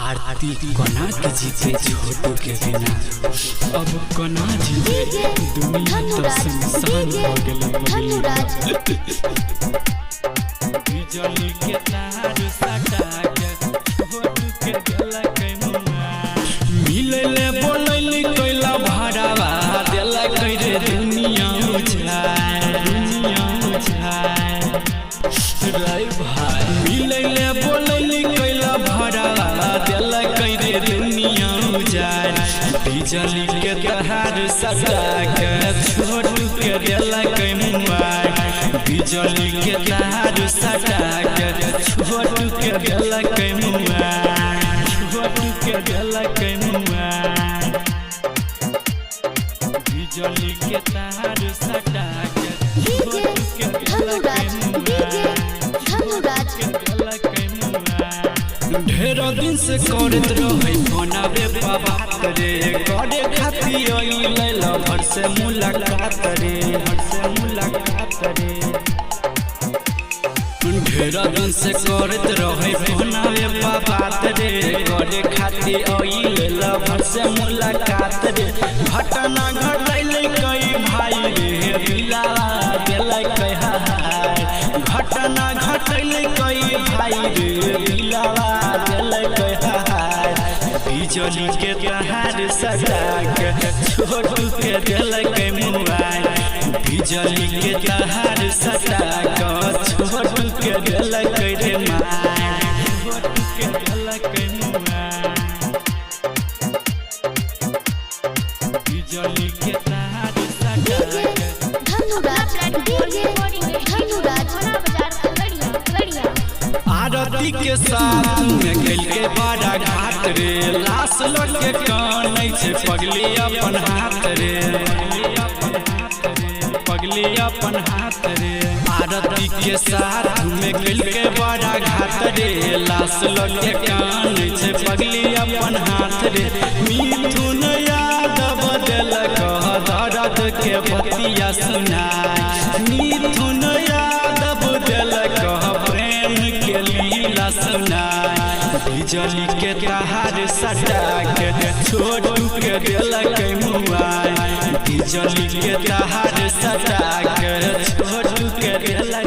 आरती कोना के जीते छोटू के बिना अब कोना जीते दुनिया तो सुनसान हो गेल बिजली के तार सटा के छोटू के गेला कैमुआ मिलले बोलैली कैला भरावा देला कै रे दुनिया उछाय रे भाई मिलले बोलैली कैला भरावा देला कै रे दुनिया उछाय बिजली के तार सटा के छोटू के गेला कैमुआ बिजली के तार सटा के छोटू के गेला कैमुआ छोटू के गेला कैमुआ बिजली के तार सटा के छोटू के गेला कैमुआ ढेर दिन से करत रहे फोना रे बाबा रे करे खाती आइल भर से मुलाकात रे ढेर दिन से करत रहे फोना रे बाबा रे करे खाती आइल भर से मुलाकात रे घटना घटैल कई भाई रे दिला गेलै कह घटना घटैल कई भाई रे दिला बिजली के तार सटा के छोटू के गेलै कैमुआ बिजली के तार सटा के छोटू के गेलै कै रे माय छोटू के गेलै कैमुआ बिजली के तार सटा आरती के साथ में गेल के बड़ा घाट रे लाश लग के कानै छै पगली अपन हाथ रे पगली अपन हाथ रे आरती के साथ में गेल के बड़ा घाट रे लाश लग के कानै छै पगली अपन हाथ रे मिथुन यादव देल कह दर्द के बतिया सुनाय मिथुन यादव देल कह प्रेम के लीला सुनाय बिजली के तार सटा के छोटू के गेलै कैमुआ बिजली के तार सटा के छोटू के गेलै